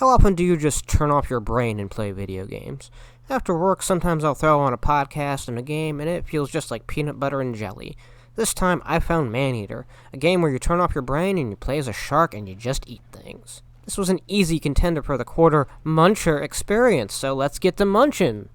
How often do you just turn off your brain and play video games? After work, sometimes I'll throw on a podcast and a game, and it feels just like peanut butter and jelly. This time, I found Maneater, a game where you turn off your brain and you play as a shark and you just eat things. This was an easy contender for the Quartermuncher experience, so let's get to munchin'.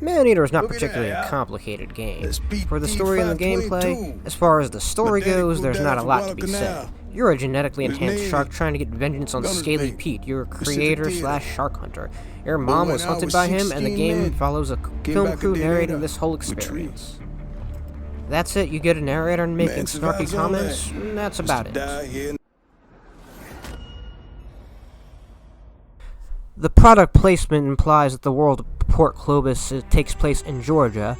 Maneater is not particularly a complicated game. For the story and the gameplay, as far as the story goes, there's not a lot to be said. You're a genetically enhanced shark trying to get vengeance on Scaly Pete, your creator/shark hunter. Your mom was hunted by him, and the game follows a film crew narrating this whole experience. That's it, you get a narrator making snarky comments, and that's about it. The product placement implies that the world of Port Clovis takes place in Georgia,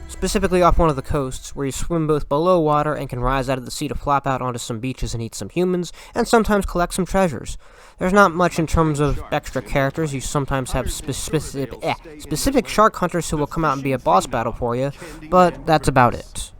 specifically off one of the coasts, where you swim both below water and can rise out of the sea to flop out onto some beaches and eat some humans, and sometimes collect some treasures. There's not much in terms of extra characters. You sometimes have specific shark hunters who will come out and be a boss battle for you, but that's about it.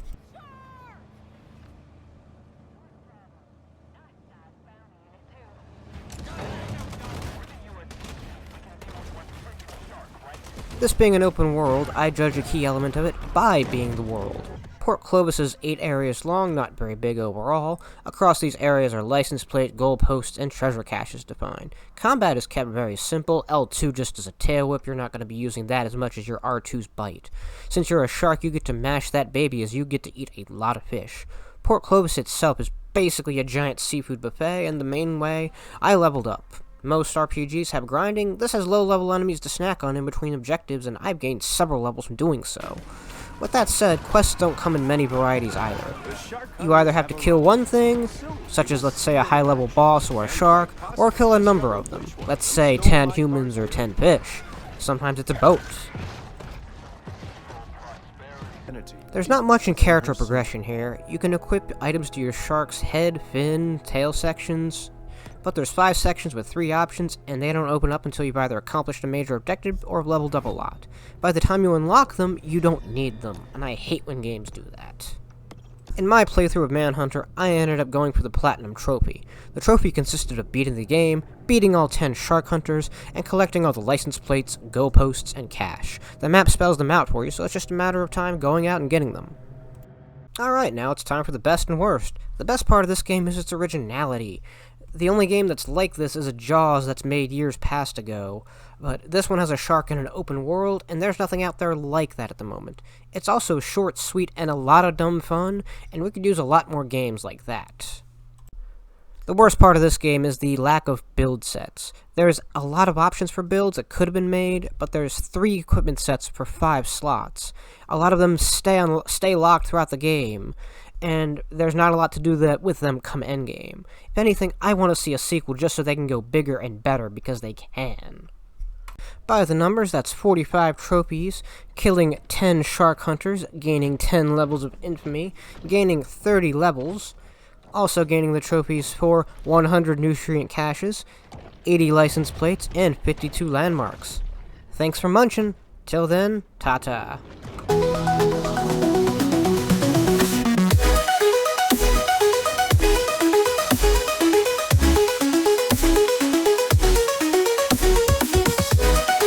This being an open world, I judge a key element of it by being the world. Port Clovis is 8 areas long, not very big overall. Across these areas are license plate, goalposts, and treasure caches defined. Combat is kept very simple. L2 just as a tail whip. You're not going to be using that as much as your R2's bite. Since you're a shark, you get to mash that baby as you get to eat a lot of fish. Port Clovis itself is basically a giant seafood buffet, and the main way I leveled up. Most RPGs have grinding. This has low-level enemies to snack on in between objectives, and I've gained several levels from doing so. With that said, quests don't come in many varieties either. You either have to kill one thing, such as let's say a high-level boss or a shark, or kill a number of them, let's say 10 humans or 10 fish. Sometimes it's a boat. There's not much in character progression here. You can equip items to your shark's head, fin, tail sections, but there's 5 sections with 3 options, and they don't open up until you've either accomplished a major objective or leveled up a lot. By the time you unlock them, you don't need them, and I hate when games do that. In my playthrough of Manhunter, I ended up going for the Platinum Trophy. The trophy consisted of beating the game, beating all 10 shark hunters, and collecting all the license plates, goalposts, and cash. The map spells them out for you, so it's just a matter of time going out and getting them. Alright, now it's time for the best and worst. The best part of this game is its originality. The only game that's like this is a Jaws that's made years past ago, but this one has a shark in an open world, and there's nothing out there like that at the moment. It's also short, sweet, and a lot of dumb fun, and we could use a lot more games like that. The worst part of this game is the lack of build sets. There's a lot of options for builds that could have been made, but there's 3 equipment sets for 5 slots. A lot of them stay locked throughout the game, and there's not a lot to do with them come endgame. If anything, I want to see a sequel just so they can go bigger and better, because they can. By the numbers, that's 45 trophies, killing 10 shark hunters, gaining 10 levels of infamy, gaining 30 levels, also gaining the trophies for 100 nutrient caches, 80 license plates, and 52 landmarks. Thanks for munchin'. Till then, ta-ta.